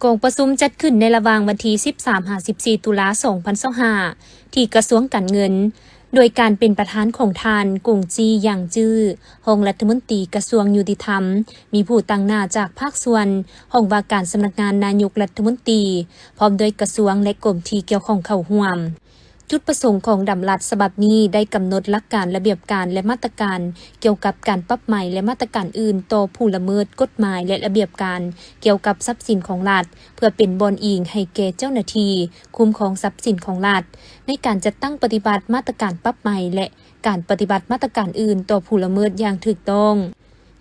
กองประชุมจัดขึ้นในระหว่างวันที่ 13-14 ตุลาคม 2025 ที่กระทรวงการเงิน โดยการเป็นประธานของทานกงจีหยางจื้อรองรัฐมนตรีกระทรวงยุติธรรม มีผู้ตั้งหน้าจากภาคส่วนห้องว่าการสำนักงานนายกรัฐมนตรีพร้อมโดยกระทรวงและกรมที่เกี่ยวข้องเข้าร่วมจุดประสงค์ของดำรัสฉบับนี้ได้กำหนดหลักการระเบียบการและมาตรการเกี่ยวกับการปรับใหม่และมาตรการอื่นต่อผู้ละเมิดกฎหมายและระเบียบการเกี่ยวกับทรัพย์สินของรัฐเพื่อเป็นบอนอิงให้แก่เจ้าหน้าที่คุ้มครองทรัพย์สินของรัฐในการจัดตั้งปฏิบัติมาตรการปรับใหม่และการปฏิบัติมาตรการอื่นต่อผู้ละเมิดอย่างถูกต้อง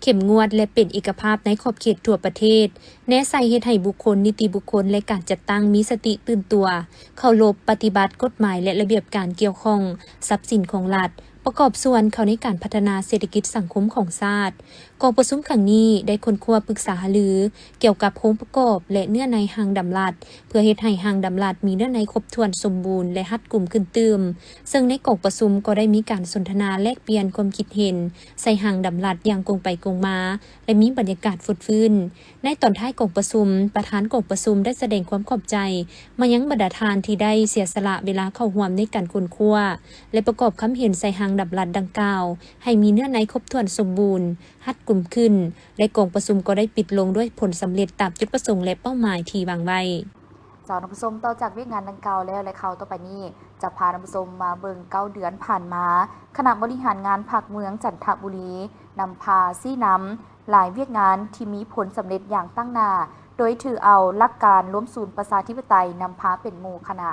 เข้มงวดและเป็นเอกภาพในขอบเขตทั่วประเทศแนะใส่เฮ็ดให้บุคคลนิติบุคคลและการจัดตั้งมีสติตื่นตัวเคารพปฏิบัติกฎหมายและระเบียบการเกี่ยวข้องทรัพย์สินของรัฐประกอบส่วนเข้าในการพัฒนาเศรษฐกิจสังคมของชาติกองประชุมครั้งนี้ได้ค้นคว้าปรึกษาหารือเกี่ยวกับโครงประกอบและเนื้อในหางดำรัฐเพื่อเฮ็ดให้หางดำรัฐมีเนื้อในครบถ้วนสมบูรณ์และรัดกุมขึ้นเติมซึ่งในกองประชุมก็ได้มีการสนทนาแลกเปลี่ยนความคิดเห็นใส่หางดำรัฐอย่างกงไปกงมาและมีบรรยากาศฟดฟื้นในตอนท้ายกองประชุมประธานกองประชุมได้แสดงความขอบใจมายังบรรดาทานที่ได้เสียสละเวลาเข้าร่วมในการค้นคว้าและประกอบคำเห็นใส่หางดำรัฐดังกล่าวให้มีเนื้อในครบถ้วนสมบูรณ์รัดกุมขึ้นและกองประชุมก็ได้ปิดลงด้วยผลสำเร็จตามจุดประสงค์และเป้าหมายที่วางไว้เจ้าท่านผู้ชมต่อจากเวียกงานดังกล่าวแล้วและข่าวต่อไปนี้จะพาท่านผู้ชมมาเบิ่ง9 เดือนผ่านมาคณะบริหารงานภาคเมืองจันทบุรีนำพาซี่น้ำหลายเวียกงานที่มีผลสำเร็จอย่างตั้งหน้าโดยถือเอาหลักการล้มศูนย์ประชาธิปไตยนำพาเป็นหมู่คณะ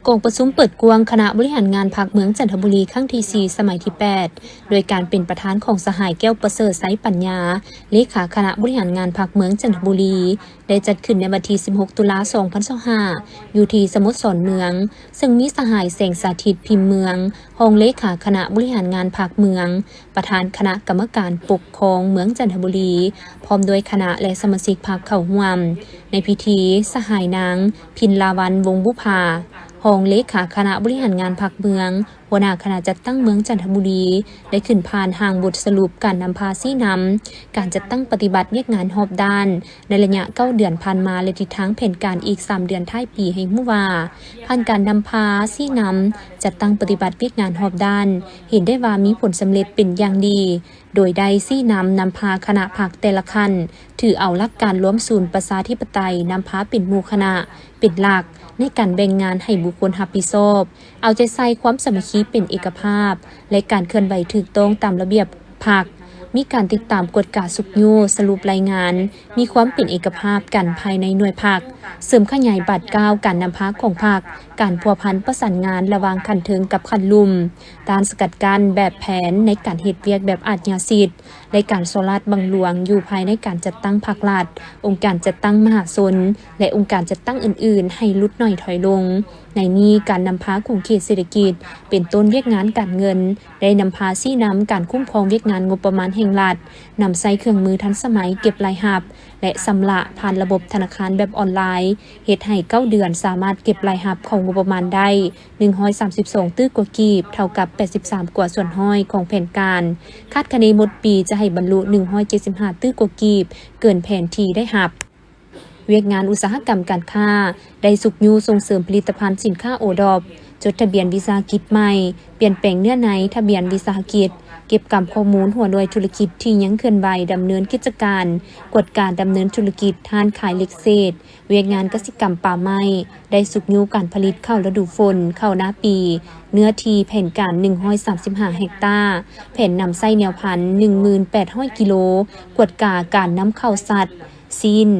กองประชุมเปิดกวงคณะบริหารงานภาคเมืองจันทบุรีครั้งที่ 4 สมัยที่ 8 โดยการเป็นประธานของสหายแก้วประเสริฐไซปัญญาเลขาคณะบริหารงานภาคเมืองจันทบุรีได้จัดขึ้นในวันที่ 16 ตุลาคม 2025 อยู่ที่สโมสรเมืองซึ่งมีสหายแสงสาธิตพิมพ์เมืองรองเลขาคณะบริหารงานภาคเมืองประธานคณะกรรมการปกครองเมืองจันทบุรีพร้อมด้วยคณะและสมาชิกพรรคเข้าร่วมในพิธีสหายนางพินลาวันวงศ์บุภารองเลขาคณะบริหารงานภาคเมืองหัวหน้าคณะจัดตั้งเมืองจันทบุรีได้ขึ้นผ่านห่างบทสรุปการนำพาซี่นำการจัดตั้งปฏิบัติเรียกงานหอบด้านในระยะ9 เดือนผ่านมาและทิศทางแผนการอีก3 เดือนท้ายปีให้มู่ว่าผ่านการนำพาซี่นำจัดตั้งปฏิบัติเรียกงานหอบด้านเห็นได้ว่ามีผลสำเร็จเป็นอย่างดีโดยได้ซี่นำพาคณะภาคแต่ละคันถือเอาหลักการล้มศูนย์ประชาธิปไตยนำพาเป็นหมู่คณะเป็นหลักในการแบ่งงานให้บุคคลรับผิดชอบเอาใจใส่ความสามัคคีเป็นเอกภาพและการเคลื่อนไหวถูกต้องตามระเบียบพรรคมีการติดตามกฎกาสุกยูสรุปรายงานมีความเป็นเอกภาพกันภายในหน่วยพรรคเสริมขยายบัตรก้าวการนำพาของพรรคการพัวพันประสานงานระหว่างขันเทิงกับขันลุมการสกัดกั้นแบบแผนในการเหตุเวียกแบบอาชญาสิทธิ์และการโซลัดบังหลวงอยู่ภายในการจัดตั้งพรรครัฐองค์การจัดตั้งมหาชนและองค์การจัดตั้งอื่นๆให้ลดน้อยถอยลงในนี้การนำพาของเขตเศรษฐกิจเป็นต้นเวียกงานการเงินได้นำพาซี่นำการคุ้มครองเวียกงานงบประมาณแห่งรัฐนำใส่เครื่องมือทันสมัยเก็บรายหับและสำระผ่านระบบธนาคารแบบออนไลน์เฮ็ดให้9 เดือนสามารถเก็บรายหับของงบประมาณได้132 ตื้อกว่ากีบเท่ากับ83 กว่าส่วนห้อยของแผนการคาดคะเนหมดปีจะให้บรรลุ175 ตื้อกว่ากีบเกินแผนที่ได้หับเวียกงานอุตสาหกรรมการค้าได้สุกยูส่งเสริมผลิตภัณฑ์สินค้าโอดอปจดทะเบียนวิสาหกิจใหม่เปลี่ยนแปลงเนื้อในทะเบียนวิสาหกิจเก็บกำข้อมูลหัวหน่วยธุรกิจที่ยังเคลื่อนไหวดำเนินกิจการกฎการดำเนินธุรกิจทานขายเล็กเศษเวียกงานกสิกรรมป่าไม้ได้สุกยูการผลิตข้าวฤดูฝนข้าวหน้าปีเนื้อทีแผ่นการ135 เฮกตาร์แผ่นนำไส้แนวพันธุ์ 1800 กิโลกฎการนำเข้าสัตว์ซีน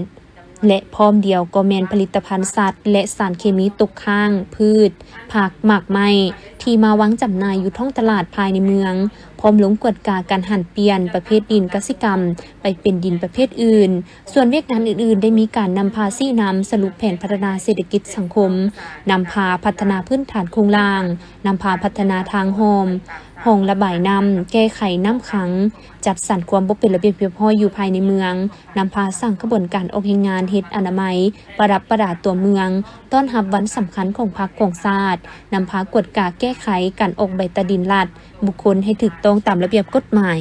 และพร้อมเดียวก็แมนผลิตภัณฑ์สัตว์และสารเคมีตกค้างพืชผักหมากไม้ที่มาวางจำหน่ายอยู่ท้องตลาดภายในเมืองพร้อมลงกฎการหันเปลี่ยนประเภทดินกสิกรรมไปเป็นดินประเภทอื่นส่วนเวียกงานอื่นๆได้มีการนำพาซี่นำสรุปแผนพัฒนาเศรษฐกิจสังคมนำพาพัฒนาพื้นฐานโครงสร้างนำพาพัฒนาทางโฮมห้องระบายน้ำแก้ไขน้ำขังจัดสรรความบ่เป็นระเบียบเรียบร้อยอยู่ภายในเมืองนำพาสร้างขบวนการออกแห่งงานเฮ็ดอนามัยประดับประดาตัวเมืองต้อนรับวันสำคัญของพรรคของชาตินำพากฎกาแก้ไขการออกใบตาดินรัฐบุคคลให้ถูกต้องตามระเบียบกฎหมาย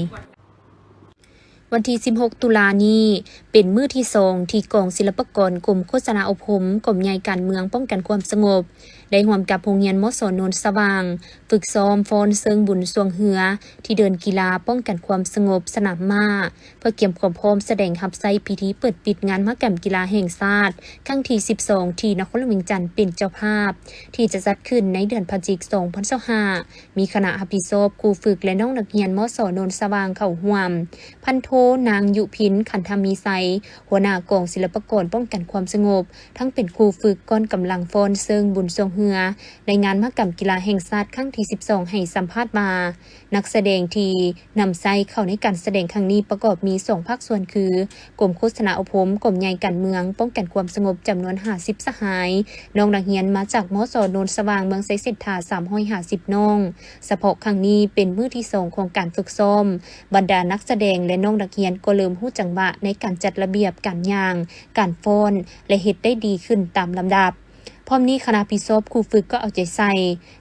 วันที่ 16 ตุลานี้เป็นมื้อที่2ที่กองศิลปากรกรมโฆษณาอบรมกรมใหญ่การเมืองป้องกันความสงบได้ร่วมกับโรงเรียนม.ส.โนนสว่างฝึกซ้อมฟ้อนเซิงบุญสวงเหือที่เดินกีฬาป้องกันความสงบสนามม้าเพื่อเตรียมความพร้อมแสดงรับใช้พิธีเปิดปิดงานมหกรรมกีฬาแห่งชาติครั้งที่ 12 ที่นครหลวงเวียงจันทน์เป็นเจ้าภาพที่จะจัดขึ้นในเดือนพฤศจิกายน 2025มีคณะรับผิดชอบครูฝึกและน้องนักเรียนม.ส.โนนสว่างเข้าร่วมพันโทนางยุพินขันธมีไซหัวหน้ากองศิลปากรป้องกันความสงบทั้งเป็นครูฝึกก้อนกำลังฟ้อนเซิงบุญทรงเหือในงานมหกรรมกีฬาแห่งชาติครั้งที่ 12 ให้สัมภาษณ์มานักแสดงที่นำไซเข้าในการแสดงครั้งนี้ประกอบมี2ภาคส่วนคือกรมโฆษณาอบรมกรมใหญ่การเมืองป้องกันความสงบจำนวน50สหายน้องนักเรียนมาจากม.ส.โนนสว่างเมืองไซเศรษฐา350น้องเฉพาะครั้งนี้เป็นมื้อที่2ของการฝึกซ้อมบรรดานักแสดงและน้องนักเรียนก็เริ่มรู้จังหวะในการจัดระเบียบการย่างการฟ้อนและเฮ็ดได้ดีขึ้นตามลำดับพร้อมนี้คณะพิศบครูฝึกก็เอาใจใส่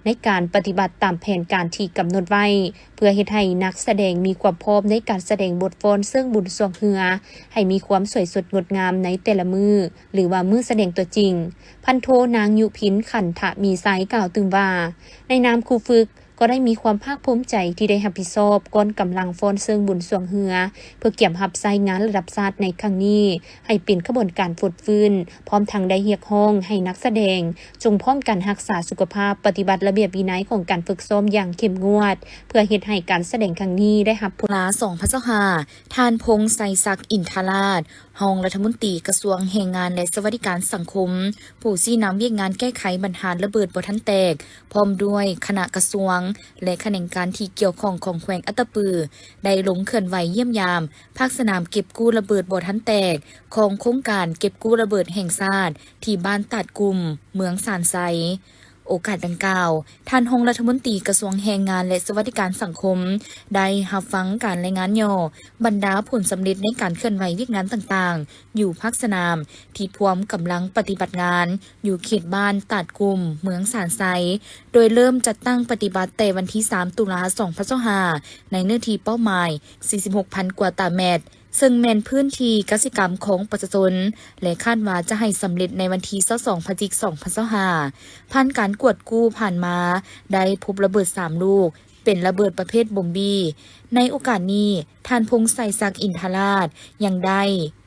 ในการปฏิบัติตามแผนการที่กำหนดไว้เพื่อเฮ็ดให้นักแสดงมีความพร้อมในการแสดงบทฟ้อนเซิงบุญสวงเหือให้มีความสวยสดงดงามในแต่ละมือหรือว่ามือแสดงตัวจริงพันโทนางยุพินขันธมีไซกล่าวถึงว่าในนามครูฝึกก็ได้มีความภาคภูมิใจที่ได้รับผิดชอบก้อนกำลังฟ้อนเซิงบุญสวงเหือเพื่อเกี่ยมรับใช้งานระดับชาติในครั้งนี้ให้เป็นขบวนการฝึกฟื้นพร้อมทั้งได้เรียกร้องให้นักแสดงจงพร้อมกันรักษาสุขภาพปฏิบัติระเบียบวินัยของการฝึกซ้อมอย่างเข้มงวดเพื่อเฮ็ดให้การแสดงครั้งนี้ได้รับผล2,025ทานพงษ์ไสศักดิ์อินทราชรองรัฐมนตรีกระทรวงแรงงานและสวัสดิการสังคมผู้ชี้นำเวียกงานแก้ไขปัญหาระเบิดบ่ทันแตกพร้อมด้วยคณะกระทรวงและแขนงการที่เกี่ยวข้องของแขวงอัตตปือได้ลงเคลื่อนไหวเยี่ยมยามภาคสนามเก็บกู้ระเบิดบ่ทันแตกของโครงการเก็บกู้ระเบิดแห่งชาติที่บ้านตัดกุมเมืองสานไซโอกาสดังกล่าวท่านรองรัฐมนตรีกระทรวงแรงงานและสวัสดิการสังคมได้รับฟังการรายงานย่อบรรดาผลสำเร็จในการเคลื่อนไหวเวียกงานต่างๆอยู่ภาคสนามที่พร้อมกำลังปฏิบัติงานอยู่เขตบ้านตัดกุมเมืองสานไซโดยเริ่มจัดตั้งปฏิบัติแต่วันที่ 3 ตุลาคม 2025ในเนื้อที่เป้าหมาย 46,000 กว่าตารางเมตรซึ่งแม่นพื้นที่กสิกรรมของประชาชนและคาดว่าจะให้สำเร็จในวันที่ 22 พฤศจิกายน 2025ผ่านการกวดกู้ผ่านมาได้พบระเบิด3ลูกเป็นระเบิดประเภทบอมบี้ในโอกาสนี้ท่านพงษ์ไสศักดิ์อินทราชยังได้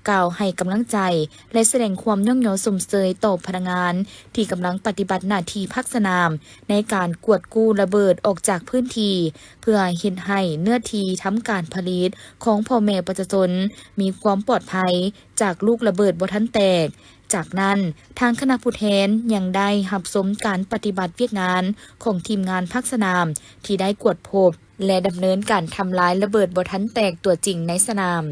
กล่าวให้กำลังใจและแสดงความย่องยอสมเสยต่อพนักงานที่กำลังปฏิบัติหน้าที่ภาคสนามในการกวดกู้ระเบิดออกจากพื้นที่เพื่อเฮ็ดให้เนื้อที่ทำการผลิตของพ่อแม่ประชาชนมีความปลอดภัยจากลูกระเบิดบ่ทันแตกจากนั้นทางคณะผู้แทนยังได้รับชมการปฏิบัติเวียกงานของทีมงานภาคสนามที่ได้กวดพบและดำเนินการทำลายระเบิดบ่ทันแตกตัวจริงในสนาม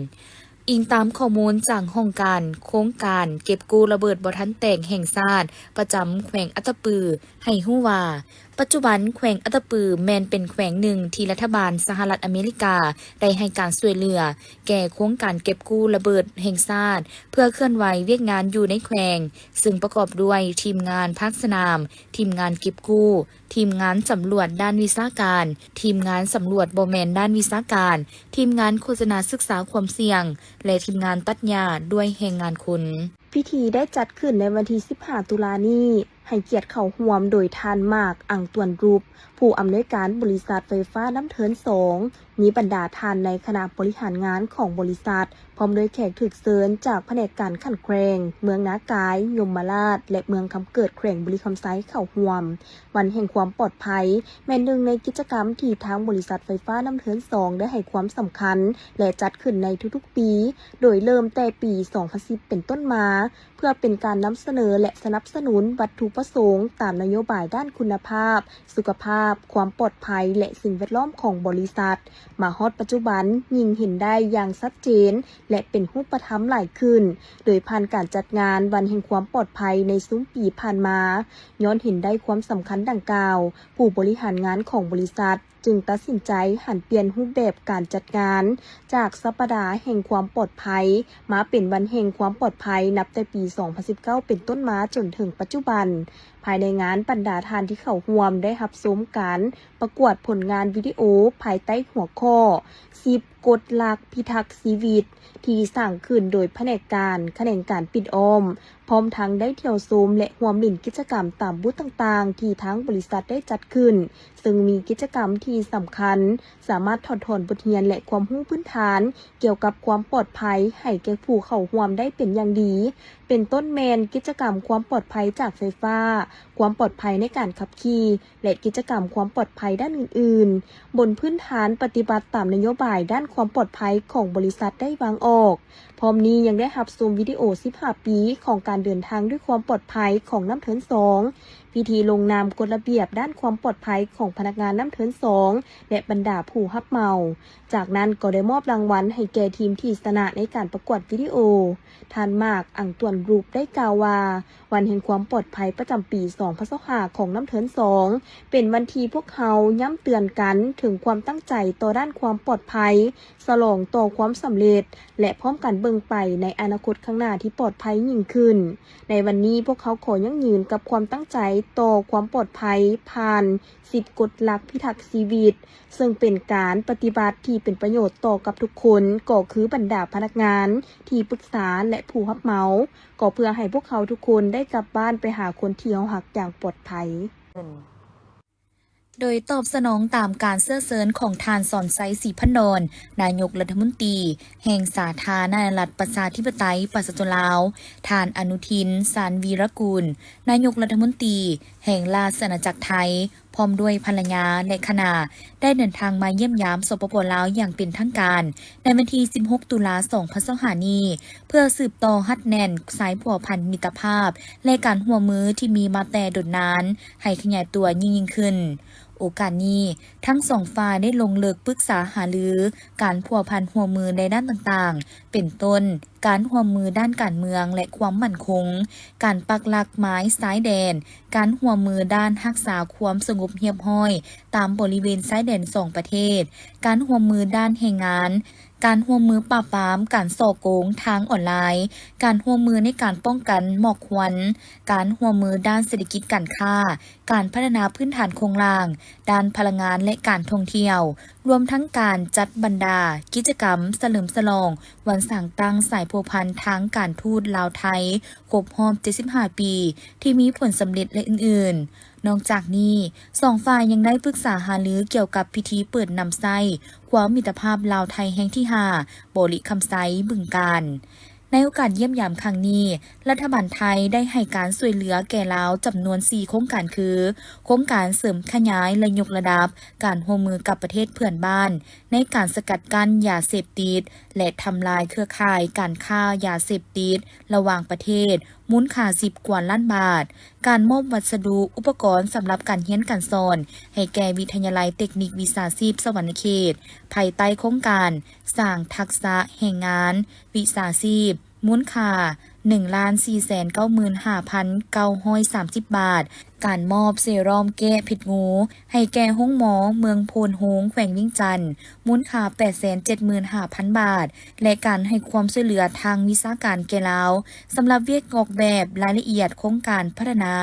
อิงตามข้อมูลจากห้องการโครงการเก็บกู้ระเบิดบ่ทันแตกแห่งชาติประจำแขวงอัตตปือให้ฮู้ว่าปัจจุบันแขวงอัตตปือแม้นเป็นแขวงหนึ่งที่รัฐบาลสหรัฐอเมริกาได้ให้การช่วยเหลือแก่โครงการเก็บกู้ระเบิดแห่งชาติเพื่อเคลื่อนไหวเวียกงานอยู่ในแขวงซึ่งประกอบด้วยทีมงานภาคสนามทีมงานเก็บกู้ทีมงานสำรวจด้านวิชาการทีมงานสำรวจบ่แม่นด้านวิชาการทีมงานโฆษณาศึกษาความเสี่ยงและทีมงานตัดหญ้าด้วยแรงงานคนพิธีได้จัดขึ้นในวันที่ 15 ตุลานี้ให้เกียรติเข้าร่วมโดยท่านมากอังตวนรูปผู้อำนวยการบริษัทไฟฟ้าน้ำเทิน2มีบรรดาท่านในคณะบริหารงานของบริษัทพร้อมด้วยแขกถึกเชิญจากแผนกการขันแขวงเมืองนากายยมราชและเมืองคำเกิดแขวงบุรีคำไซเข้าร่วมวันแห่งความปลอดภัยแม่นหนึ่งในกิจกรรมที่ทางบริษัทไฟฟ้าน้ำเทิน2ได้ให้ความสำคัญและจัดขึ้นในทุกๆปีโดยเริ่มแต่ปี 2010 เป็นต้นมาเพื่อเป็นการนำเสนอและสนับสนุนวัตถุประสงค์ตามนโยบายด้านคุณภาพสุขภาพความปลอดภัยและสิ่งแวดล้อมของบริษัทมาฮอดปัจจุบันยิ่งเห็นได้อย่างชัดเจนและเป็นรูปธรรมหลายขึ้นโดยผ่านการจัดงานวันแห่งความปลอดภัยในซุ้มปีผ่านมาย้อนเห็นได้ความสำคัญดังกล่าวผู้บริหารงานของบริษัทจึงตัดสินใจหันเปลี่ยนรูปแบบการจัดงานจากสัปดาห์แห่งความปลอดภัยมาเป็นวันแห่งความปลอดภัยนับแต่ปี 2019 เป็นต้นมาจนถึงปัจจุบันภายในงานบรรดาทานที่เข้าร่วมได้รับชมการประกวดผลงานวิดีโอภายใต้หัวข้อ10 กฎหลักพิทักษ์ชีวิตที่สร้างขึ้นโดยแผนกการปิดอ้อมพร้อมทั้งได้เที่ยวซูมและร่วมเล่นกิจกรรมตามบูธต่างๆที่ทั้งบริษัทได้จัดขึ้นซึ่งมีกิจกรรมที่สำคัญสามารถถอดถอนบทเรียนและความรู้พื้นฐานเกี่ยวกับความปลอดภัยให้แก่ผู้เข้าร่วมได้เป็นอย่างดีเป็นต้นแมนกิจกรรมความปลอดภัยจากไฟฟ้าความปลอดภัยในการขับขี่และกิจกรรมความปลอดภัยด้านอื่นๆบนพื้นฐานปฏิบัติตามนโยบายด้านความปลอดภัยของบริษัทได้วางออกพร้อมนี้ยังได้รับชมวิดีโอ15 ปีของการเดินทางด้วยความปลอดภัยของน้ำเทิน2พิธีลงนามกฎระเบียบด้านความปลอดภัยของพนักงานน้ำเทิน2และบรรดาผู้รับเหมาจากนั้นก็ได้มอบรางวัลให้แก่ทีมที่ชนะในการประกวดวิดีโอท่านมากอังตวนรูปได้กล่าวว่าวันแห่งความปลอดภัยประจำปี2025ของน้ำเทิน2เป็นวันที่พวกเขาย้ำเตือนกันถึงความตั้งใจต่อด้านความปลอดภัยฉลองต่อความสำเร็จและพร้อมกันเบิ่งไปในอนาคตข้างหน้าที่ปลอดภัยยิ่งขึ้นในวันนี้พวกเขาขอยั่งยืนกับความตั้งใจต่อความปลอดภัยผ่าน10 กฎหลักพิทักษ์ชีวิตซึ่งเป็นการปฏิบัติที่เป็นประโยชน์ต่อกับทุกคนก็คือบรรดาพนักงานที่ปรึกษาและผู้รับเหมาก็เพื่อให้พวกเขาทุกคนได้กลับบ้านไปหาคนที่เขาหักอย่างปลอดภัยโดยตอบสนองตามการเสื้อเซินของทานสอนไซสีพันดอนนายกรัฐมนตรีแห่งสาธารณรัฐประชาธิปไตยประชาชนลาวทานอนุทินสารวีรกูลนายกรัฐมนตรีแห่งราชอาณาจักรไทยพร้อมด้วยภรรยาและคณะได้เดินทางมาเยี่ยมยามสปป.ลาวอย่างเป็นทางการในวันที่16 ตุลาคม 2025 นี้เพื่อสืบต่อฮัดแน่นสายผัวพันมิตรภาพและการร่วมมือที่มีมาแต่ดนนานให้ขยายตัวยิ่งขึ้นโอกาสนี้ทั้งสองฝ่ายได้ลงลึกปรึกษาหารือการผัวพันร่วมมือในด้านต่างๆเป็นต้นการร่วมมือด้านการเมืองและความมั่นคงการปักหลักไม้สายแดนการร่วมมือด้านรักษาความสงบเรียบร้อยตามบริเวณชายแดน2 ประเทศการร่วมมือด้านแรงงานการร่วมมือปราบปรามการส่อโกงทางออนไลน์การร่วมมือในการป้องกันหมอกควันการร่วมมือด้านเศรษฐกิจการค้าการพัฒนาพื้นฐานโครงสร้างด้านพลังงานและการท่องเที่ยวรวมทั้งการจัดบรรดากิจกรรมเฉลิมฉลองวันสร้างตั้งสายพัวพันทางการทูตลาวไทยครบรอบ75 ปีที่มีผลสำเร็จและอื่นๆนอกจากนี้สองฝ่ายยังได้ปรึกษาหารือเกี่ยวกับพิธีเปิดนำไส้ความมิตรภาพลาวไทยแห่งที่5บริคำไซบึงกาฬในโอกาสเยี่ยมยามครั้งนี้รัฐบาลไทยได้ให้การช่วยเหลือแก่ลาวจำนวน4โครงการคือโครงการเสริมขยายและยกระดับการร่วมมือกับประเทศเพื่อนบ้านในการสกัดกั้นยาเสพติดและทำลายเครือข่ายการค้ายาเสพติดระหว่างประเทศมูลค่า10 กว่าล้านบาทการมอบวัสดุอุปกรณ์สำหรับการเรียนการสอนให้แก่วิทยาลัยเทคนิควิชาชีพสวรรณเขตภายใต้โครงการสร้างทักษะแรงงานวิชาชีพมูลค่า 1,495,930 บาทการมอบเซรั่มแก้พิษงูให้แก่ห้องหมอเมืองโพนโฮงแขวงวิ่งจันทน์มูลค่า 875,000 บาทและการให้ความช่วยเหลือทางวิชาการแก่ลาวสำหรับเวียกออกแบบรายละเอียดโครงการพัฒนา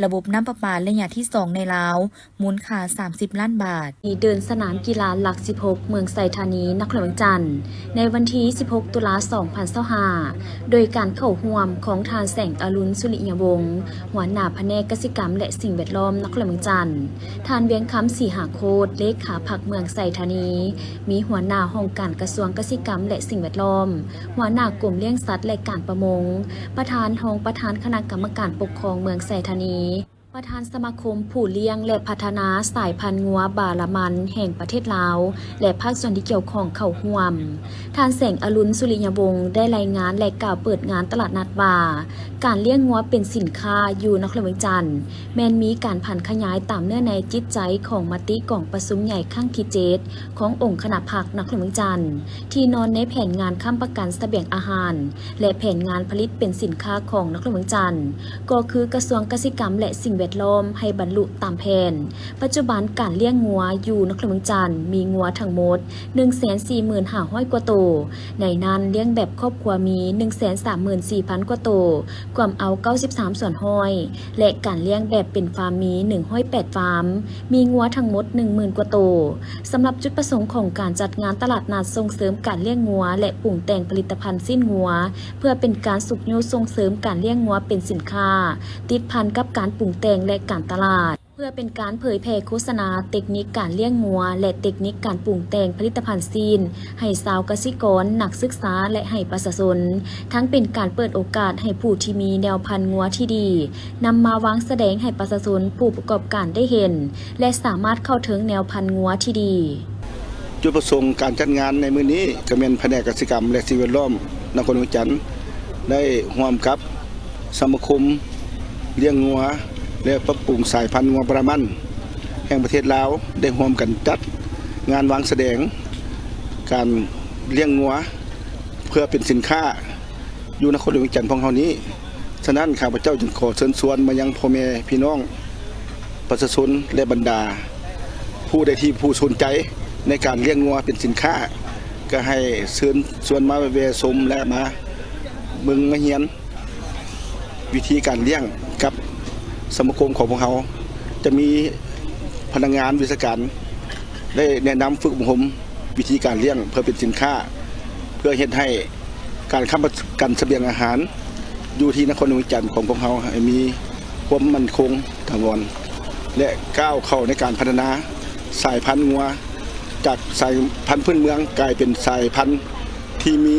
ระบบน้ำประปาระยะที่2ในลาวมูลค่า30 ล้านบาทเดินสนามกีฬาหลัก16เมืองไซธานีนครหลวงจันทน์ในวันที่16 ตุลาคม 2025โดยการเข้าร่วมของทานแสงอรุณสุริยวงศ์หัวหน้าแผนกกสิกรรมและสิ่งแวดล้อมนครหลวงจันทน์ทานเวียงคำศรีหาโคตรเลขาพรรคเมืองไซธานีมีหัวหน้าห้องการกระทรวงกสิกรรมและสิ่งแวดล้อมหัวหน้ากลุ่มเลี้ยงสัตว์และการประมงประธานห้องประธานคณะกรรมการปกครองเมืองไซธานีประธานสมาคมผู้เลี้ยงและพัฒนาสายพันธุ์งัวบาละมันแห่งประเทศลาวและภาคส่วนที่เกี่ยวข้องเข้าร่วมท่านแสงอรุณสุริยวงศ์ได้รายงานและกล่าวเปิดงานตลาดนัดว่าการเลี้ยงงัวเป็นสินค้าอยู่นครหลวงจันทน์แม้นมีการผันขยายตามเนื้อในจิตใจของมติกองประชุมใหญ่ครั้งที่7ขององค์คณะพรรคนครหลวงจันทน์ที่นอนในแผนงานค้ำประกันเสบียงอาหารและแผนงานผลิตเป็นสินค้าของนครหลวงจันทน์ก็คือกระทรวงเกษตรกรรมและสิ่ง แวดล้อมให้บรรลุตามแผนปัจจุบันการเลี้ยงงัวอยู่นครเมืองจันทน์มีงัวทั้งหมด 145,000 กว่าตัวในนั้นเลี้ยงแบบครอบครัวมี 134,000 กว่าตัวกวมเอา93ส่วนห้อยและการเลี้ยงแบบเป็นฟาร์มมี108ฟาร์มมีงัวทั้งหมด 10,000 กว่าตัวสำหรับจุดประสงค์ของการจัดงานตลาดนัดส่งเสริมการเลี้ยงงัวและปรุงแต่งผลิตภัณฑ์สิ้นงัวเพื่อเป็นการสุขโยส่งเสริมการเลี้ยงงัวเป็นสินค้าติดพันกับการปรุงแต่งและการตลาดเพื่อเป็นการเผยแพร่โฆษณาเทคนิคการเลี้ยงงัวและเทคนิคการปรุงแต่งผลิตภัณฑ์ซีนให้ชาวเกษตรกรนักศึกษาและให้ประชาชนทั้งเป็นการเปิดโอกาสให้ผู้ที่มีแนวพันธุ์งัวที่ดีนำมาวางแสดงให้ประชาชนผู้ประกอบการได้เห็นและสามารถเข้าถึงแนวพันธุ์งัวที่ดีจุดประสงค์การจัดงานในมื้อนี้ก็เป็นแผนกเกษตรกรรมและสิ่งแวดล้อมนครหลวงจันทน์ได้ร่วมกับสมาคมเลี้ยงงัวและปรับปรุงสายพันธุ์งัวบรามันแห่งประเทศลาวได้ร่วมกันจัดงานวางแสดงการเลี้ยงงัวเพื่อเป็นสินค้าอยู่นครหลวงจันทน์ของเฮานี้ฉะนั้นข้าพเจ้าจึงขอเชิญชวนมายังพ่อแม่พี่น้องประชาชนและบรรดาผู้ใดที่ผู้สนใจในการเลี้ยงงัวเป็นสินค้าก็ให้เชิญชวนมาแวะชมและมาเบิ่งมาเรียนวิธีการเลี้ยงกับสมาคมของพวกเขาจะมีพนักงานวิชาการได้แนะนำฝึกอบรมวิธีการเลี้ยงเพื่อเป็นสินค้าเพื่อเฮ็ดให้การค้ำประกันเสบียงอาหารอยู่ที่นครหลวงจันทน์ของพวกเขาให้มีความมั่นคงถาวรและก้าวเข้าในการพัฒนาสายพันธุ์งัวจากสายพันธุ์พื้นเมืองกลายเป็นสายพันธุ์ที่มี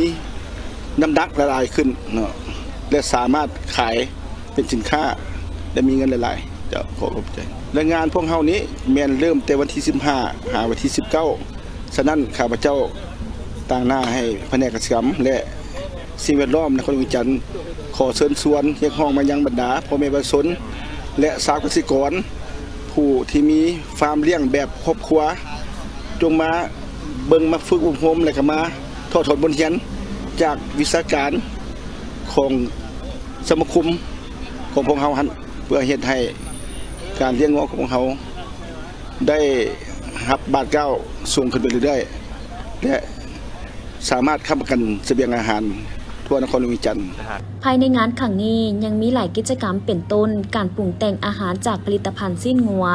น้ำหนักละลายขึ้นเนาะและสามารถขายเป็นสินค้าและมีเงินหลายๆจะขอขอบใจและงานพวกเฮานี้แม่นเริ่มแต่วันที่15หาวันที่19ฉะนั้นข้าพเจ้าต่างหน้าให้แผนกเกษตรกรรมและสิ่งแวดล้อมนครหลวงจันทน์ขอเชิญชวนเรียกร้องมายังบรรดาพ่อแม่ประชาชนและชาวเกษตรกรผู้ที่มีฟาร์มเลี้ยงแบบครอบครัวจงมาเบิ่งมาฝึกอบรมและก็มาทอดบทเรียนจากวิชาการของสมาคมของพวกเขาเพื่อเฮ็ดให้การเลี้ยงงัวของพวกเขาได้รับบาดเก้าสูงขึ้นไปเรื่อยๆและสามารถค้ำประกันเสบียงอาหารทั่วนครหลวงจันทน์ภายในงานครั้งนี้ยังมีหลายกิจกรรมเป็นต้นการปรุงแต่งอาหารจากผลิตภัณฑ์สิ้นงัว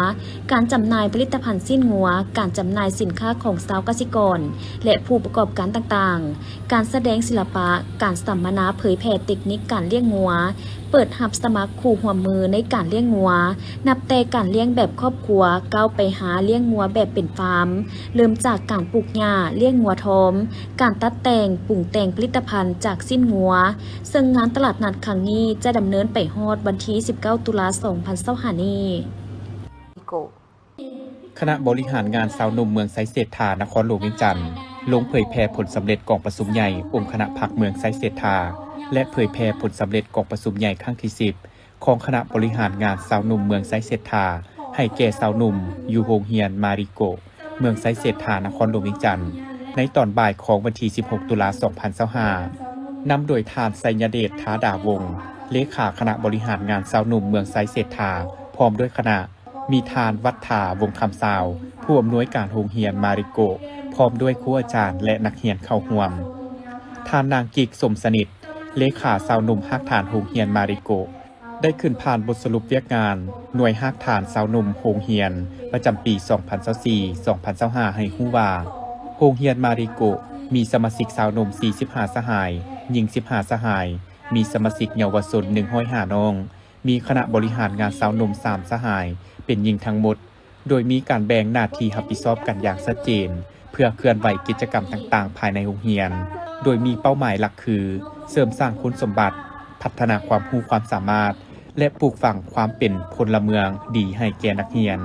การจำหน่ายผลิตภัณฑ์สิ้นงัวการจำหน่ายสินค้าของชาวเกษตรกรและผู้ประกอบการต่างๆการแสดงศิลปะการสัมมนาเผยแพร่เทคนิคการเลี้ยงงัวเปิดหับสมัครคู่หัวมือในการเลี้ยงงัวนับแต่การเลี้ยงแบบครอบครัวก้าวไปหาเลี้ยงงัวแบบเป็นฟาร์มเริ่มจากการปลูกหญ้าเลี้ยงงัวทอมการตัดแต่งปรุงแต่งผลิตภัณฑ์จากสิ้นงัวซึ่งงานตลาดนัดครั้งนี้จะดำเนินไปฮอดวันที่19ตุลาคม2025นี้คณะบริหารงานสาวหนุ่มเมืองไซเศรษฐานครหลวงเวียงจันทน์ลงเผยแพร่ผลสำเร็จกองประชุมใหญ่องค์คณะพรรคเมืองไซเศรษฐาและเผยแพร่ผลสำเร็จกองประชุมใหญ่ครั้งที่10ของคณะบริหารงานสาวหนุ่มเมืองไซเศรษฐาให้แก่สาวหนุ่มอยู่โรงเรียนมาริโกเมืองไซเศรษฐานครหลวงเวียงจันทน์ในตอนบ่ายของวันที่16ตุลาคม2025นำโดยทานไสยเดชท้าดาวงศ์เลขาคณะบริหารงานสาวหนุ่มเมืองไซเศรษฐาพร้อมด้วยคณะมีทานวัฒถาวงคำสาวผู้อำนวยการโรงเรียนมาริโกพร้อมด้วยครูอาจารย์และนักเรียนเข้าร่วมทานนางกิกสมสนิทเลขาสาวหนุ่มฮักฐานโรงเรียนมาริโกได้ขึ้นผ่านบทสรุปเวียกงานหน่วยฮักฐานสาวหนุ่มโรงเรียนประจำปี 2024-2025 ให้ฮู้ว่าโรงเรียนมาริโกมีสมาชิกสาวหนุ่ม45สหายหญิง15สหายมีสมาชิกเยาวชน105น้องมีคณะบริหารงานสาวหนุ่ม3สหายเป็นหญิงทั้งหมดโดยมีการแบ่งหน้าที่รับผิดชอบกันอย่างชัดเจนเพื่อเคลื่อนไหวกิจกรรมต่างๆภายในโรงเรียนโดยมีเป้าหมายหลักคือเสริมสร้างคุณสมบัติพัฒนาความรู้ความสามารถและปลูกฝังความเป็นพลเมืองดีให้แก่นักเรียน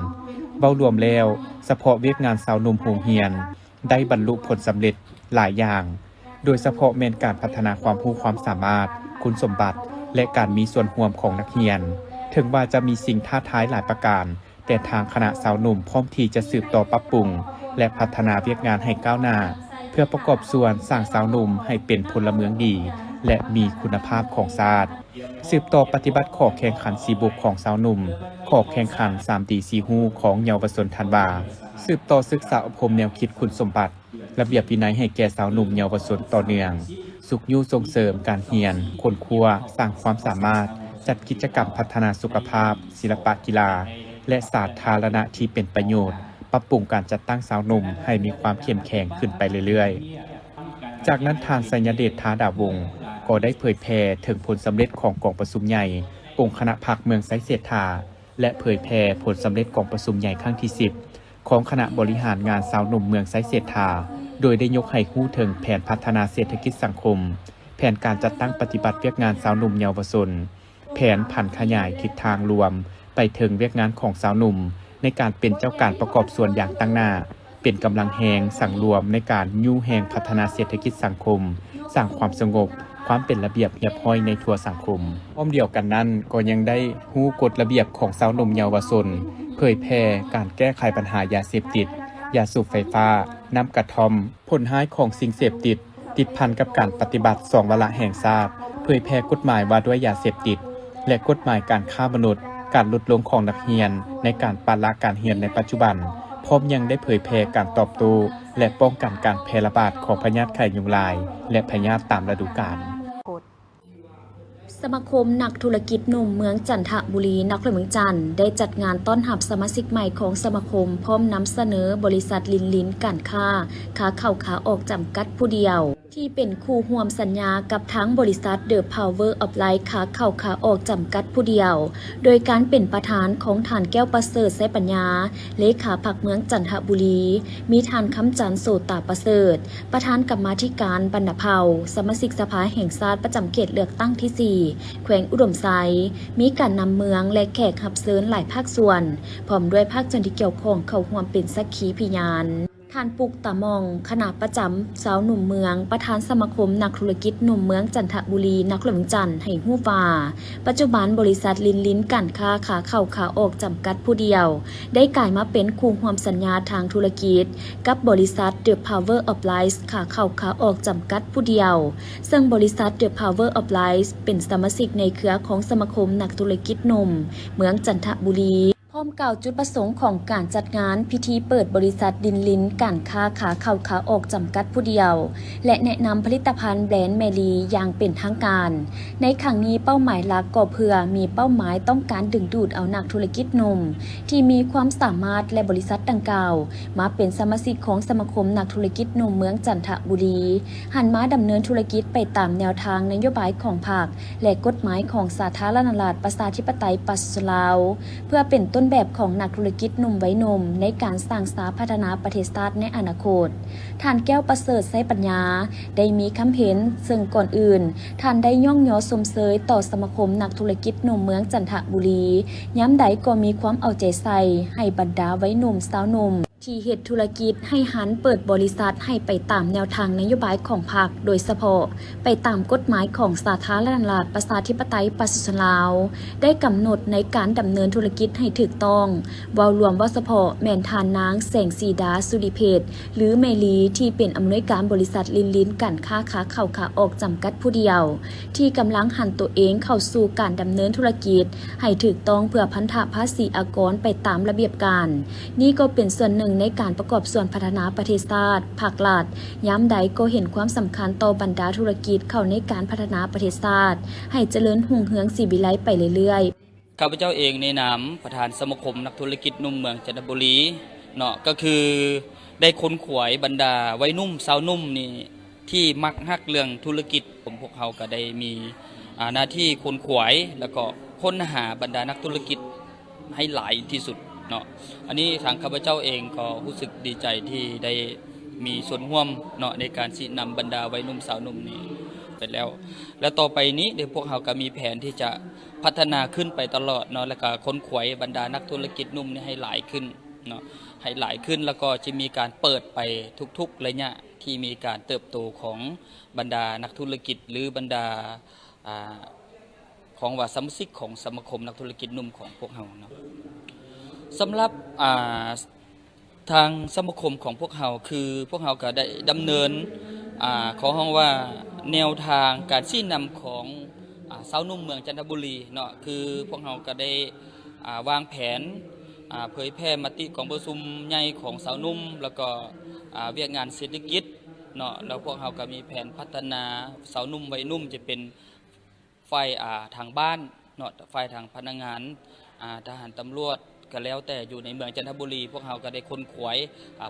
เว้ารวมแล้วเฉพาะเวียกงานสาวหนุ่มโรงเรียนได้บรรลุผลสำเร็จหลายอย่างโดยเฉพาะแม่นการพัฒนาความรู้ความสามารถคุณสมบัติและการมีส่วนร่วมของนักเรียนถึงว่าจะมีสิ่งท้าทายหลายประการแต่ทางคณะสาวหนุ่มพร้อมที่จะสืบต่อปรับปรุงและพัฒนาเวียกงานให้ก้าวหน้าเพื่อประกอบส่วนสร้างสาวหนุ่มให้เป็นพลเมืองดี และมีคุณภาพของชาติสืบต่อปฏิบัติข้อแข่งขันสีบุกของสาวหนุ่มข้อแข่งขัน3 ตี 4 ฮู้ของเยาวชนธันวาสืบต่อศึกษาอบรมแนวคิดคุณสมบัติระเบียบวินัยให้แก่สาวหนุ่มเยาวชนต่อเนื่องสุขอยู่ส่งเสริมการเรียนค้นคว้าสร้างความสามารถจัดกิจกรรมพัฒนาสุขภาพศิลปะกีฬาและสาธารณะที่เป็นประโยชน์ปรับปรุงการจัดตั้งสาวหนุ่มให้มีความเข้มแข็งขึ้นไปเรื่อยๆจากนั้นทานสัญญเดช ธาดาวงศ์ก็ได้เผยแพร่ถึงผลสำเร็จของกองประชุมใหญ่องค์คณะพรรคเมืองไซเศรษฐาและเผยแพร่ผลสำเร็จกองประชุมใหญ่ครั้งที่ 10 ของคณะบริหารงานสาวหนุ่มเมืองไซเศรษฐาโดยได้ยกให้ฮู้ถึงแผนพัฒนาเศรษฐกิจสังคมแผนการจัดตั้งปฏิบัติเวียกงานสาวหนุ่มเยาวชนแผนผันขยายทิศทางรวมไปถึงเวียกงานของสาวหนุ่มในการเป็นเจ้าการประกอบส่วนอย่างตั้งหน้าเป็นกำลังแหงสั่งรวมในการยู่แหงพัฒนาเศรษฐกิจสังคมสร้างความสงบความเป็นระเบียบเรียบร้อยในทั่วสังคมพร้อมเดียวกันนั้นก็ยังได้ฮู้กฎระเบียบของสาวหนุ่มเยาวชนเผยแพร่การแก้ไขปัญหายาเสพติดยาสูบไฟฟ้าน้ำกระท่อมผลหายของสิ่งเสพติดติดพันกับการปฏิบัติ2 วาระแห่งชาติเผยแพร่กฎหมายว่าด้วยยาเสพติดและกฎหมายการฆ่ามนุษย์การลดลงของนักเรียนในการปราบการเรียนในปัจจุบันพร้อมยังได้เผยแพร่การตอบโต้และป้องกันการแพร่ระบาดของพยาธิไข้ยุงลายและพยาธิตามฤดูกาล สมาคมนักธุรกิจหนุ่มเมืองจันทบุรีนครเมืองจันทร์ได้จัดงานต้อนรับสมาชิกใหม่ของสมาคมพร้อมนำเสนอบริษัทลินการค้าขาเข้าขาออกจำกัดผู้เดียวที่เป็นคู่ร่วมสัญญากับทั้งบริษัท The Power of Life ขาเข้าขาออกจำกัดผู้เดียวโดยการเป็นประธานของท่านแก้วประเสริฐไสปัญญาเลขาพรรคเมืองจันทบุรีมีท่านคำจันทร์โสตาประเสริฐประธานกรรมาธิการบรรณเผ่าสมาชิกสภาแห่งชาติประจำเขตเลือกตั้งที่ 4 แขวงอุดมไซมีการนำเมืองและแขกรับเชิญหลายภาคส่วนพร้อมด้วยภาคส่วนที่เกี่ยวข้องเข้าร่วมเป็นสักขีพยานท่านปุกตามองคณะประจำสาวหนุ่มเมืองประธานสมาคมนักธุรกิจหนุ่มเมืองจันทบุรีนครเมืองจันทร์ให้ฮู้ว่าปัจจุบันบริษัทลินการค้าขาเข้าขาออกจำกัดผู้เดียวได้กลายมาเป็นคู่ร่วมสัญญาทางธุรกิจกับบริษัท The Power of Life ขาเข้าขาออกจำกัดผู้เดียวซึ่งบริษัท The Power of Life เป็นสมาชิกในเครือของสมาคมนักธุรกิจหนุ่มเมืองจันทบุรีพร้อมกล่าวจุดประสงค์ของการจัดงานพิธีเปิดบริษัทลินการค้าขาเข้าขาออกจำกัดผู้เดียวและแนะนำผลิตภัณฑ์แบรนด์เมลีอย่างเป็นทางการในครั้งนี้เป้าหมายหลักก็เพื่อมีเป้าหมายต้องการดึงดูดเอานักธุรกิจหนุ่มที่มีความสามารถและบริษัทดังกล่าวมาเป็นสมาชิกของสมาคมนักธุรกิจหนุ่มเมืองจันทบุรีหันมาดำเนินธุรกิจไปตามแนวทางนโยบายของพรรคและกฎหมายของสาธารณรัฐประชาธิปไตยปัจจุบันลาวเพื่อเป็นต้นแบบของนักธุรกิจหนุ่มไว้หนุ่มในการสร้างสรรค์พัฒนาประเทศชาติในอนาคตท่านแก้วประเสริฐไสปัญญาได้มีคำเห็นซึ่งก่อนอื่นท่านได้ย่องยอสมเสยต่อสมาคมนักธุรกิจหนุ่มเมืองจันทบุรีย้ำใดก็มีความเอาใจใส่ให้บรรดาไว้หนุ่มสาวหนุ่มที่เฮ็ดธุรกิจให้หันเปิดบริษัทให้ไปตามแนวทางนโยบายของพรรคโดยเฉพาะไปตามกฎหมายของสาธารณรัฐประชาธิปไตยปัจจุบันลาวได้กำหนดในการดำเนินธุรกิจให้ถูกต้องว่ารวมว่าเฉพาะแม่นทานนางแสงสีดาสุริเพชรหรือเมลีที่เป็นอำนวยการบริษัทลินการค้าขาเข้าขาออกจำกัดผู้เดียวที่กำลังหันตัวเองเข้าสู่การดำเนินธุรกิจให้ถูกต้องเพื่อพันธภาษีอากรไปตามระเบียบการนี่ก็เป็นส่วนหนึ่งในการประกอบส่วนพัฒนาประเทศชาติภาครัฐย้ำใดก็เห็นความสำคัญต่อบรรดาธุรกิจเข้าในการพัฒนาประเทศชาติให้เจริญรุ่งเรืองสิวิไลไปเรื่อยๆข้าพเจ้าเองในนามประธานสมาคมนักธุรกิจหนุ่มเมืองจันทบุรีเนาะก็คือได้ค้นขวายบรรดาวัยนุ่มสาวนุ่มนี่ที่มักฮักเรื่องธุรกิจพวกเขาก็ได้มีหน้าที่ค้นขวายแล้วก็ค้นหาบรรดานักธุรกิจให้หลายที่สุดเนาะอันนี้ทางข้าพเจ้าเองก็รู้สึกดีใจที่ได้มีส่วนร่วมเนาะในการที่นำบรรดาวัยนุ่มสาวนุ่มนี้ไปแล้วต่อไปนี้เดี๋ยวพวกเราก็มีแผนที่จะพัฒนาขึ้นไปตลอดเนาะแล้วก็ค้นขวายบรรดานักธุรกิจนุ่มนี่ให้หลายขึ้นเนาะให้หลายขึ้นแล้วก็จะมีการเปิดไปทุกๆระยะที่มีการเติบโตของบรรดานักธุรกิจหรือบรรดาของว่าสมาชิกของสมาคมนักธุรกิจนุ่มของพวกเราเนาะสำหรับทางสมาคมของพวกเราคือพวกเราก็ได้ดำเนินขอห้องว่า แนวทางการชี้นำของสาวหนุ่มเมืองจันทบุรีเนาะคือพวกเราก็ได้วางแผนเผยแพร่มติของประชุมใหญ่ของสาวหนุ่มแล้วก็เวียกงานเศรษฐกิจเนาะแล้วพวกเราก็มีแผนพัฒนาสาวหนุ่มวัยนุ่มจะเป็นฝ่ายทางบ้านเนาะฝ่ายทางพนักงานทหารตำรวจก็แล้วแต่อยู่ในเมืองจันทบุรีพวกเราก็ได้ค้นขวย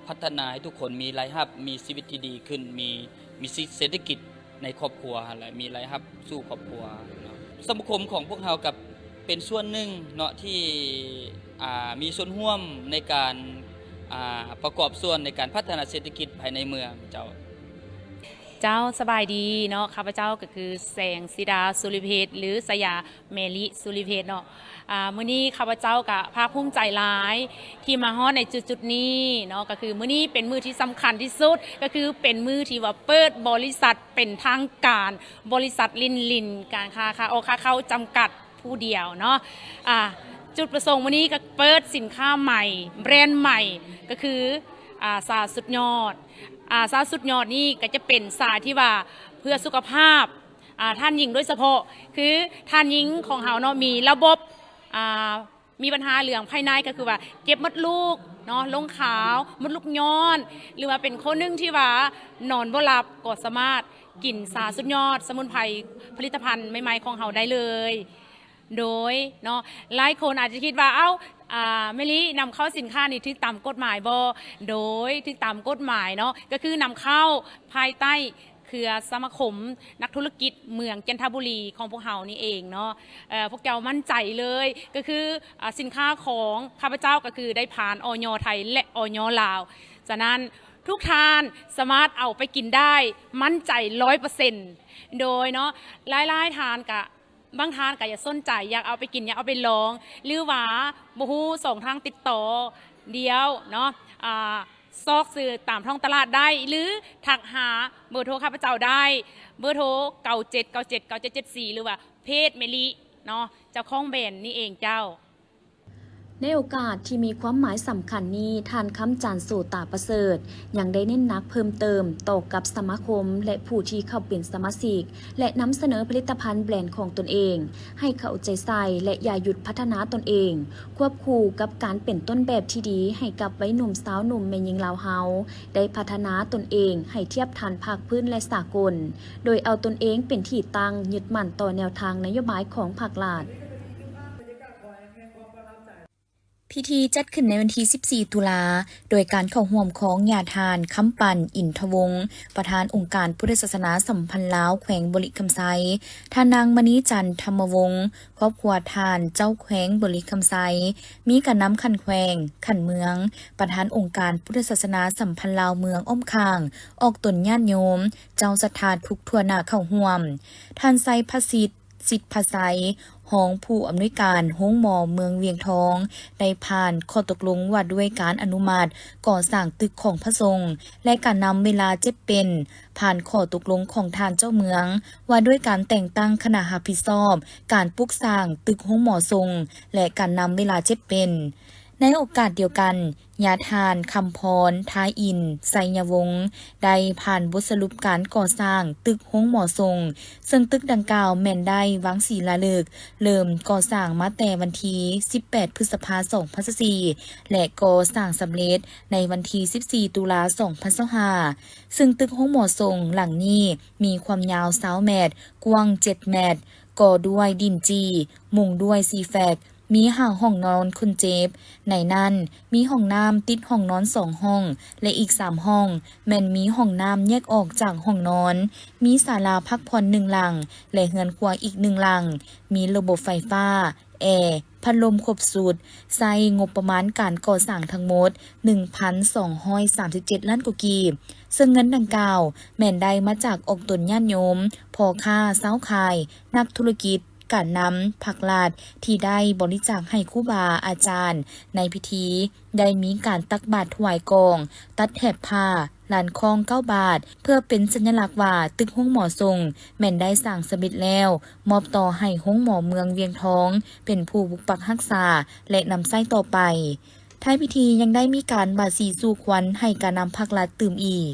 พัฒนาให้ทุกคนมีรายรับมีชีวิตที่ดีขึ้นมีเศรษฐกิจในครอบครัวและมีรายรับสู้ครอบครัวเนาะสมาคมของพวกเรากับเป็นส่วนหนึ่งเนาะที่มีส่วนร่วมในการประกอบส่วนในการพัฒนาเศรษฐกิจภายในเมืองเจ้าสบายดีเนาะข้าพเจ้าก็คือแสงศิดาสุริเพชรหรือสยาเมลิสุริเพชรเนาะมื้อนี้ข้าพเจ้าก็ภาคภูมิใจหลายที่มาฮอดในจุดนี้เนาะก็คือมื้อนี้เป็นมื้อที่สำคัญที่สุดก็คือเป็นมื้อที่ว่าเปิดบริษัทเป็นทางการบริษัทลินการค้าเข้าจำกัดผู้เดียวเนาะจุดประสงค์วันนี้ก็เปิดสินค้าใหม่แบรนด์ใหม่ก็คือสาสุดยอดสาสุดยอดนี่ก็จะเป็นสาที่ว่าเพื่อสุขภาพท่านหญิงโดยเฉพาะคือท่านหญิงของเฮาเนาะมีระบบมีปัญหาเรื่องภายในก็คือว่าเก็บมดลูกเนาะลงขาวมดลูกย้อนหรือว่าเป็นคนนึงที่ว่านอนบ่หลับก็สามารถกินสาสุดยอดสมุนไพรผลิตภัณฑ์ใหม่ๆของเฮาได้เลยโดยเนาะหลายคนอาจจะคิดว่าไม่รีนำเข้าสินค้านี่ที่ตามกฎหมายบ่โดยที่ตามกฎหมายเนาะก็คือนำเข้าภายใต้เครือสมาคมนักธุรกิจเมืองจันทบุรีของพวกเรานี่เองเนาะพวกเรามั่นใจเลยก็คือสินค้าของข้าพเจ้าก็คือได้ผ่านอย.ไทยและอย.ลาวฉะนั้นทุกทานสามารถเอาไปกินได้มั่นใจ 100% โดยเนาะหลายๆทานกะบางทานก็อย่าสนใจอยากเอาไปกินอยากเอาไปลองหรือว่าบ่ฮู้ส่งทางติดต่อเดียวเนาะซอกซื้อตามท้องตลาดได้หรือทักหาเบอร์โทรข้าพเจ้าได้เบอร์โทร97979774หรือว่าเพจเมลิเนาะเจ้าของแบรนด์นี่เองเจ้าในโอกาสที่มีความหมายสำคัญนี้ท่านคำจันทร์โสตาประเสริฐยังได้เน้นหนักเพิ่มเติมต่อกับสมาคมและผู้ที่เข้าเป็นสมาชิกและนำเสนอผลิตภัณฑ์แบรนด์ของตนเองให้เข้าใจใส่และอย่าหยุดพัฒนาตนเองควบคู่กับการเป็นต้นแบบที่ดีให้กับวัยหนุ่มสาวหนุ่มแม่หญิงลาวเฮาได้พัฒนาตนเองให้เทียบทันภาคพื้นและสากลโดยเอาตนเองเป็นที่ตั้งยึดมั่นต่อแนวทางนโยบายของภาครัฐพิธีจัดขึ้นในวันที่ 14 ตุลาโดยการเข้าร่วมของญาทานคำปันอินทวงศ์ประธานองค์การพุทธศาสนาสัมพันธ์ลาวแขวงบริคำไซท่านนางมณีจันทร์ธรรมวงศ์ครอบครัวทานเจ้าแขวงบริคำไซมีการนำขันแขวงขันเมืองประธานองค์การพุทธศาสนาสัมพันธ์ลาวเมืองอ้อมข้างออกตนญาติโยมเจ้าศรัทธาทุกทั่วหน้าเข้าร่วมท่านไซพระสิทธิ์ภาษัยห้องผู้อำนวยการโรงหมอเมืองเวียงทองได้ผ่านข้อตกลงว่าด้วยการอนุมัติก่อสร้างตึกของพระสงฆ์และการนำเวลาเจ็บเป็นผ่านข้อตกลงของทานเจ้าเมืองว่าด้วยการแต่งตั้งคณะรับผิดชอบการปลูกสร้างตึกโรงหมอทรงและการนำเวลาเจ็บเป็นในโอกาสเดียวกันญาทานคำพรท้ายอินไสยวงศ์ได้ผ่านบทสรุปการก่อสร้างตึกโรงหมอทรงซึ่งตึกดังกล่าวแม่นได้วางศิลาฤกษ์เริ่มก่อสร้างมาแต่วันที่ 18 พฤษภาคม 2024 และก่อสร้างสำเร็จในวันที่ 14 ตุลาคม 2025 ซึ่งตึกโรงหมอทรงหลังนี้มีความยาว20 เมตรกว้าง 7 เมตรก่อด้วยดินจีมุงด้วยซีแฟกมีห้องนอนคนเจ็บในนั้นมีห้องน้ำติดห้องนอน2 ห้องและอีก3 ห้องแม่นมีห้องน้ำแยกออกจากห้องนอนมีศาลาพักผ่อน1 หลังและเรือนครัวอีก1 หลังมีระบบไฟฟ้าแอร์พัดลมครบสูตรใช้งบประมาณการก่อสร้างทั้งหมด 1,237 ล้านกีบซึ่งเงินดังกล่าวแม่นได้มาจากออกตนญาติโยมพ่อค้าสาวขายนักธุรกิจการนำผักลาดที่ได้บริจาคให้ครูบาอาจารย์ในพิธีได้มีการตักบาตรถวายกองตัดแถบผ้าลานคลอง9 บาทเพื่อเป็นสัญลักษณ์ว่าตึกโรงหมอทรงแม่นได้สร้างสำเร็จแล้วมอบต่อให้โรงหมอเมืองเวียงทองเป็นผู้ปกปักรักษาและนำใช้ต่อไปท้ายพิธียังได้มีการบาดสีสู่ขวัญให้การนำผักลาดตื่มอีก